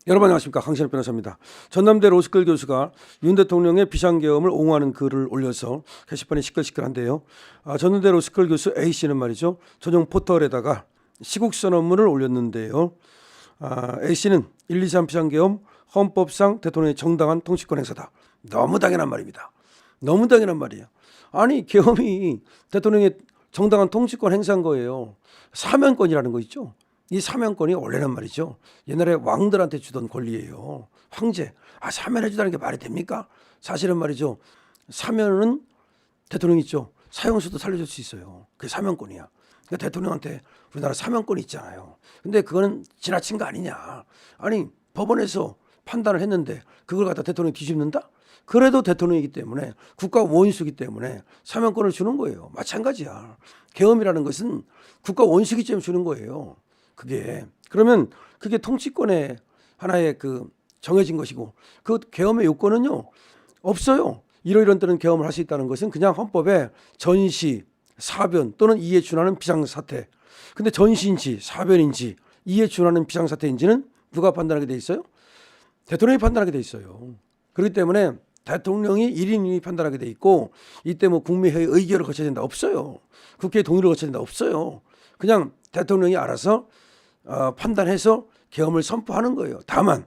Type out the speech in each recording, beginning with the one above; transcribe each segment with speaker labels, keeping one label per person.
Speaker 1: 여러분 안녕하십니까, 강신업 변호사입니다. 전남대 로스쿨 교수가 윤 대통령의 비상계엄을 옹호하는 글을 올려서 게시판이 시끌시끌한데요. 전남대 로스쿨 교수 A씨는 말이죠, 전용 포털에다가 시국선언문을 올렸는데요. A씨는 123 비상계엄 헌법상 대통령의 정당한 통치권 행사다. 너무 당연한 말입니다. 너무 당연한 말이에요. 아니, 계엄이 대통령의 정당한 통치권 행사인 거예요. 사면권이라는 거 있죠. 이 사면권이 원래는 말이죠, 옛날에 왕들한테 주던 권리예요. 황제, 사면해주다는 게 말이 됩니까? 사실은 말이죠, 사면은 대통령 있죠, 사형수도 살려줄 수 있어요. 그게 사면권이야. 그러니까 대통령한테 우리나라 사면권이 있잖아요. 근데 그거는 지나친 거 아니냐. 아니, 법원에서 판단을 했는데 그걸 갖다 대통령이 뒤집는다? 그래도 대통령이기 때문에, 국가 원수이기 때문에 사면권을 주는 거예요. 마찬가지야. 계엄이라는 것은 국가 원수이기 때문에 주는 거예요. 그러면 그게 통치권의 하나의 정해진 것이고, 그 계엄의 요건은요 없어요. 이런 때는 계엄을 할 수 있다는 것은 그냥 헌법에 전시, 사변 또는 이에 준하는 비상사태. 근데 전시인지 사변인지 이에 준하는 비상사태인지는 누가 판단하게 돼 있어요? 대통령이 판단하게 돼 있어요. 그렇기 때문에 대통령이 1인이 판단하게 돼 있고, 이때 뭐 국무회의 의결을 거쳐야 된다 없어요. 국회 동의를 거쳐야 된다 없어요. 그냥 대통령이 알아서 판단해서 계엄을 선포하는 거예요. 다만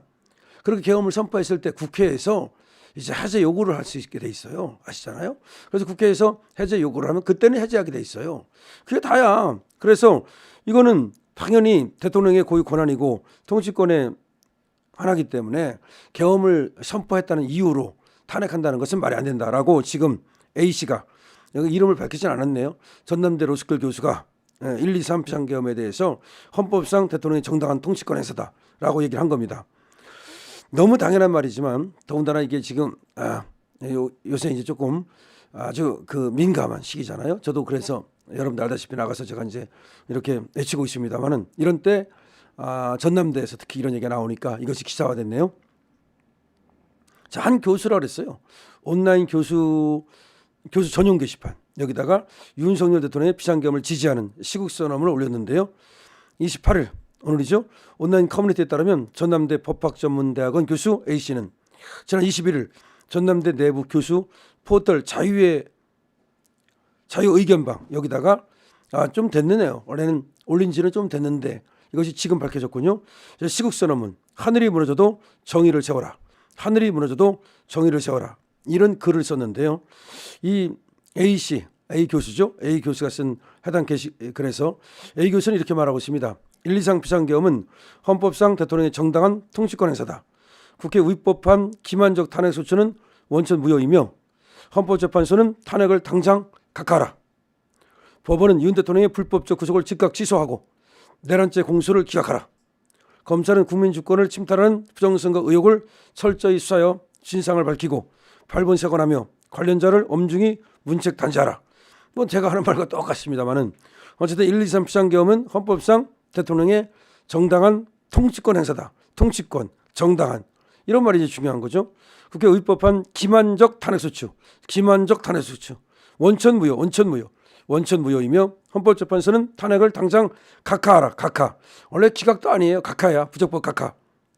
Speaker 1: 그렇게 계엄을 선포했을 때 국회에서 이제 해제 요구를 할 수 있게 돼 있어요. 아시잖아요. 그래서 국회에서 해제 요구를 하면 그때는 해제하게 돼 있어요. 그게 다야. 그래서 이거는 당연히 대통령의 고유 권한이고 통치권의 하나이기 때문에 계엄을 선포했다는 이유로 탄핵한다는 것은 말이 안 된다라고 지금 A씨가, 여기 이름을 밝히진 않았네요, 전남대 로스쿨 교수가 123 비상계엄에 대해서 헌법상 대통령의 정당한 통치권 행사다라고 얘기를 한 겁니다. 너무 당연한 말이지만 더군다나 이게 지금 요새 이제 조금 아주 민감한 시기잖아요. 저도 그래서 여러분들 알다시피 나가서 제가 이제 이렇게 외치고 있습니다만은, 이런 때 전남대에서 특히 이런 얘기가 나오니까 이것이 기사화됐네요. 자, 한 교수라 그랬어요. 온라인 교수 전용 게시판, 여기다가 윤석열 대통령의 비상계엄을 지지하는 시국선언문을 올렸는데요. 28일, 오늘이죠, 온라인 커뮤니티에 따르면 전남대 법학전문대학원 교수 A씨는 지난 21일 전남대 내부 교수 포털 자유의견방, 여기다가 좀 됐네요. 원래는 올린 지는 좀 됐는데 이것이 지금 밝혀졌군요. 시국선언문, 하늘이 무너져도 정의를 세워라. 하늘이 무너져도 정의를 세워라. 이런 글을 썼는데요. 이 A씨, A 교수죠. A 교수가 쓴 해당 글에서 A 교수는 이렇게 말하고 있습니다. 123 비상계엄은 헌법상 대통령의 정당한 통치권 행사다. 국회 위법한 기만적 탄핵 소추는 원천 무효이며 헌법재판소는 탄핵을 당장 각하하라. 법원은 윤 대통령의 불법적 구속을 즉각 취소하고 내란죄 공소를 기각하라. 검찰은 국민주권을 침탈하는 부정선거 의혹을 철저히 수사하여 진상을 밝히고 발본색원하며 관련자를 엄중히 문책 단죄하라. 뭐 제가 하는 말과 똑같습니다만은, 어쨌든 123 비상계엄은 헌법상 대통령의 정당한 통치권 행사다. 통치권, 정당한, 이런 말이 이제 중요한 거죠. 국회 위법한 기만적 탄핵소추, 원천 무효이며 헌법재판소는 탄핵을 당장 각하하라. 각하, 원래 기각도 아니에요. 각하야. 부적법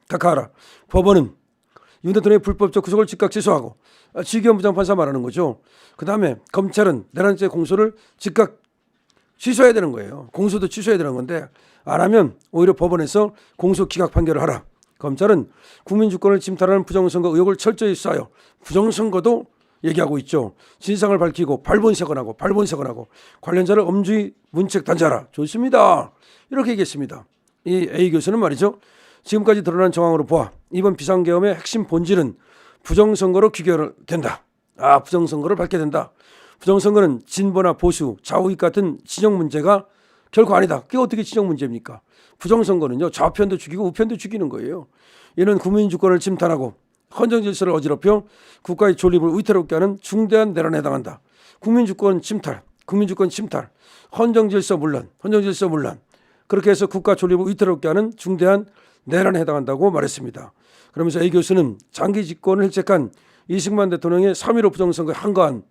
Speaker 1: 각하하라. 법원은 윤 대통령의 불법적 구속을 즉각 취소하고, 지기현 부장판사 말하는 거죠. 그 다음에 검찰은 내란죄 공소를 즉각 취소해야 되는 거예요. 공소도 취소해야 되는 건데 안 하면 오히려 법원에서 공소 기각 판결을 하라. 검찰은 국민주권을 침탈하는 부정선거 의혹을 철저히 수사하여, 부정선거도 얘기하고 있죠, 진상을 밝히고 발본색원하고 관련자를 엄중히 문책 단죄하라. 좋습니다. 이렇게 얘기했습니다. 이 A 교수는 말이죠, 지금까지 드러난 정황으로 보아 이번 비상계엄의 핵심 본질은 부정선거로 귀결된다. 부정선거를 밝게 된다. 부정선거는 진보나 보수, 좌우익 같은 진영 문제가 결코 아니다. 그게 어떻게 진영 문제입니까? 부정선거는요, 좌편도 죽이고 우편도 죽이는 거예요. 이는 국민주권을 침탈하고 헌정질서를 어지럽혀 국가의 존립을 위태롭게 하는 중대한 내란에 해당한다. 국민주권 침탈, 헌정질서 물론 그렇게 해서 국가 존립을 위태롭게 하는 중대한 내란에 해당한다고 말했습니다. 그러면서 A 교수는 장기 집권을 획책한 이승만 대통령의 3.15 부정선거에 한가한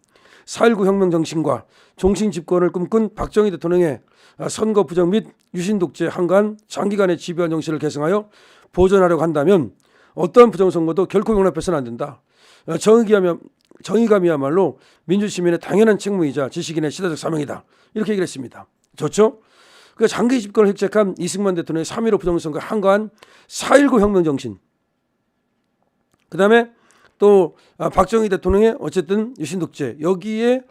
Speaker 1: 4.19 혁명 정신과 종신 집권을 꿈꾼 박정희 대통령의 선거 부정 및 유신 독재에 한가한 장기간의 집요한 정신을 계승하여 보존하려고 한다면 어떠한 부정선거도 결코 용납해서는 안 된다. 정의감이야말로 민주시민의 당연한 책무이자 지식인의 시대적 사명이다. 이렇게 얘기를 했습니다. 좋죠? 그 장기 집권을 획책한 이승만 대통령의 3.15 부정선거에 한거한 4.19 혁명 정신. 그 다음에 또 박정희 대통령의 어쨌든 유신독재 여기에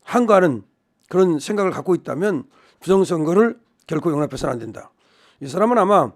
Speaker 1: 한거하는 그런 생각을 갖고 있다면 부정선거를 결코 용납해서는 안 된다. 이 사람은 아마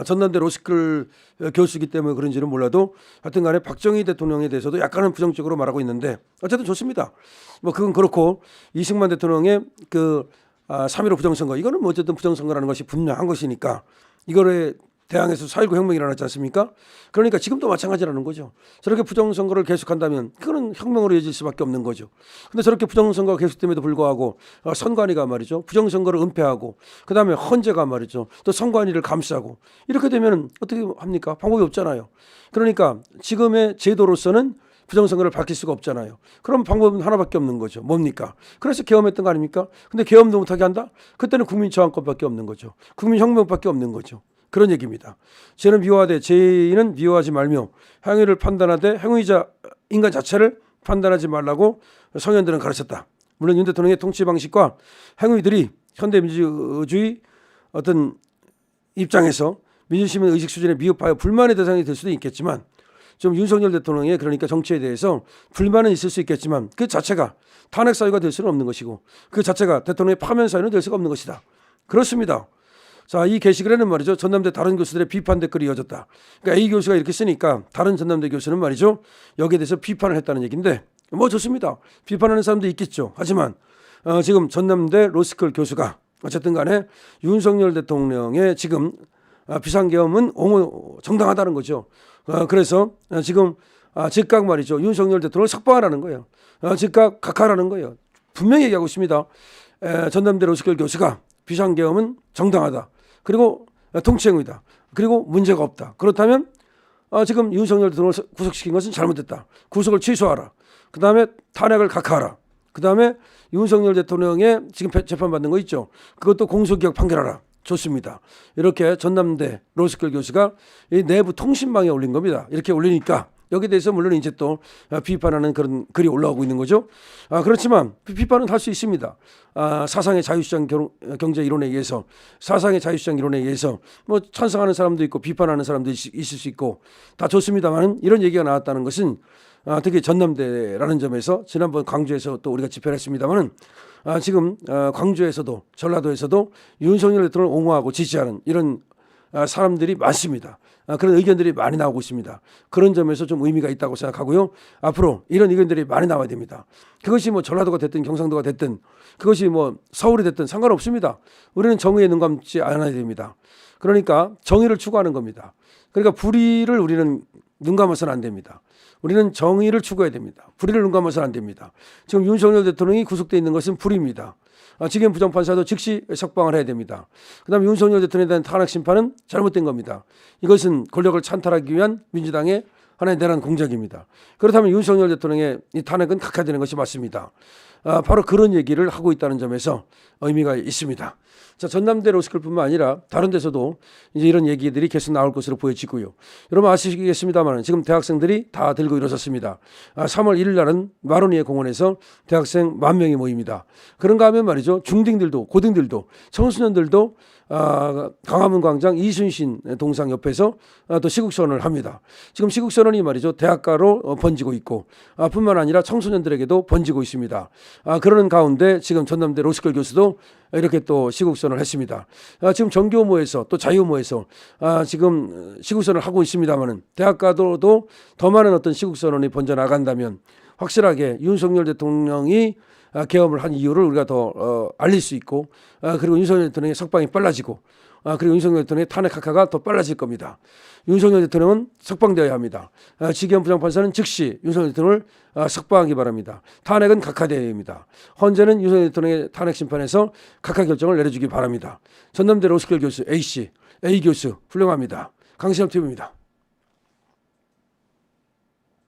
Speaker 1: 전남대 로스쿨 교수이기 때문에 그런지는 몰라도 하여튼 간에 박정희 대통령에 대해서도 약간은 부정적으로 말하고 있는데 어쨌든 좋습니다. 뭐 그건 그렇고 이승만 대통령의 그 3.15 부정선거 이거는 뭐 어쨌든 부정선거라는 것이 분명한 것이니까 이거에 대항해서 4.19 혁명이 일어났지 않습니까? 그러니까 지금도 마찬가지라는 거죠. 저렇게 부정선거를 계속한다면 그거는 혁명으로 이어질 수밖에 없는 거죠. 근데 저렇게 부정선거가 계속됨에도 불구하고 선관위가 말이죠. 부정선거를 은폐하고 그다음에 헌재가 말이죠. 또 선관위를 감싸고 이렇게 되면 어떻게 합니까? 방법이 없잖아요. 그러니까 지금의 제도로서는 부정선거를 밝힐 수가 없잖아요. 그럼 방법은 하나밖에 없는 거죠. 뭡니까? 그래서 계엄했던 거 아닙니까? 근데 계엄도 못하게 한다? 그때는 국민저항권밖에 없는 거죠. 국민혁명밖에 없는 거죠. 그런 얘기입니다. 죄는 미워하되 죄인은 미워하지 말며 행위를 판단하되 행위자 인간 자체를 판단하지 말라고 성현들은 가르쳤다. 물론 윤 대통령의 통치 방식과 행위들이 현대민주주의 어떤 입장에서 민주시민 의식 수준에 미흡하여 불만의 대상이 될 수도 있겠지만 좀 윤석열 대통령의 그러니까 정치에 대해서 불만은 있을 수 있겠지만 그 자체가 탄핵 사유가 될 수는 없는 것이고 그 자체가 대통령의 파면 사유는 될 수가 없는 것이다. 그렇습니다. 자, 이 게시글에는 말이죠. 전남대 다른 교수들의 비판 댓글이 이어졌다. 그러니까 A 교수가 이렇게 쓰니까 다른 전남대 교수는 말이죠. 여기에 대해서 비판을 했다는 얘기인데 뭐 좋습니다. 비판하는 사람도 있겠죠. 하지만 지금 전남대 로스쿨 교수가 어쨌든 간에 윤석열 대통령의 지금 비상계엄은 정당하다는 거죠. 그래서 지금 즉각 말이죠. 윤석열 대통령을 석방하라는 거예요. 즉각 각하라는 거예요. 분명히 얘기하고 있습니다. 전남대 로스쿨 교수가 비상계엄은 정당하다. 그리고 통치행위다. 그리고 문제가 없다. 그렇다면 지금 윤석열 대통령을 구속시킨 것은 잘못됐다. 구속을 취소하라. 그 다음에 탄핵을 각하하라. 그 다음에 윤석열 대통령의 지금 재판받는 거 있죠. 그것도 공소기각 판결하라. 좋습니다. 이렇게 전남대 로스쿨 교수가 이 내부 통신망에 올린 겁니다. 이렇게 올리니까 여기에 대해서 물론 이제 또 비판하는 그런 글이 올라오고 있는 거죠. 그렇지만 비판은 할 수 있습니다. 사상의 자유시장 경제 이론에 의해서 사상의 자유시장 이론에 의해서 뭐 찬성하는 사람도 있고 비판하는 사람도 있을 수 있고 다 좋습니다만 이런 얘기가 나왔다는 것은 특히 전남대라는 점에서 지난번 광주에서 또 우리가 집회를 했습니다만은 지금 광주에서도 전라도에서도 윤석열 대통령을 옹호하고 지지하는 이런 사람들이 많습니다. 그런 의견들이 많이 나오고 있습니다. 그런 점에서 좀 의미가 있다고 생각하고요. 앞으로 이런 의견들이 많이 나와야 됩니다. 그것이 뭐 전라도가 됐든 경상도가 됐든 그것이 뭐 서울이 됐든 상관없습니다. 우리는 정의에 눈 감지 않아야 됩니다. 그러니까 정의를 추구하는 겁니다. 그러니까 불의를 우리는 눈 감아서는 안 됩니다. 우리는 정의를 추구해야 됩니다. 불의를 눈 감아서는 안 됩니다. 지금 윤석열 대통령이 구속되어 있는 것은 불의입니다. 직위원 부장판사도 즉시 석방을 해야 됩니다. 그다음에 윤석열 대통령에 대한 탄핵 심판은 잘못된 겁니다. 이것은 권력을 찬탈하기 위한 민주당의 하나의 내란 공작입니다. 그렇다면 윤석열 대통령의 이 탄핵은 각하되는 것이 맞습니다. 바로 그런 얘기를 하고 있다는 점에서 의미가 있습니다. 자, 전남대 로스쿨뿐만 아니라 다른 데서도 이제 이런 얘기들이 계속 나올 것으로 보여지고요. 여러분 아시겠습니다만 지금 대학생들이 다 들고 일어섰습니다. 3월 1일 날은 마로니에 공원에서 대학생 10,000명이 모입니다. 그런가 하면 말이죠. 중딩들도 고딩들도 청소년들도 광화문 광장 이순신 동상 옆에서 또 시국선언을 합니다. 지금 시국선언이 말이죠. 대학가로 번지고 있고 뿐만 아니라 청소년들에게도 번지고 있습니다. 그러는 가운데 지금 전남대 로스쿨 교수도 이렇게 또 시국선언을 했습니다. 지금 정교모에서 또 자유모에서 지금 시국선언을 하고 있습니다만은 대학가도 더 많은 어떤 시국선언이 번져나간다면 확실하게 윤석열 대통령이 계엄을 한 이유를 우리가 더 알릴 수 있고 그리고 윤석열 대통령의 석방이 빨라지고 그리고 윤석열 대통령의 탄핵 각하가 더 빨라질 겁니다. 윤석열 대통령은 석방되어야 합니다. 직위원 부장판사는 즉시 윤석열 대통령을 석방하기 바랍니다. 탄핵은 각하되어야 합니다. 헌재는 윤석열 대통령의 탄핵 심판에서 각하 결정을 내려주기 바랍니다. 전남대 로스쿨 교수 A 교수 훌륭합니다. 강신업 TV입니다.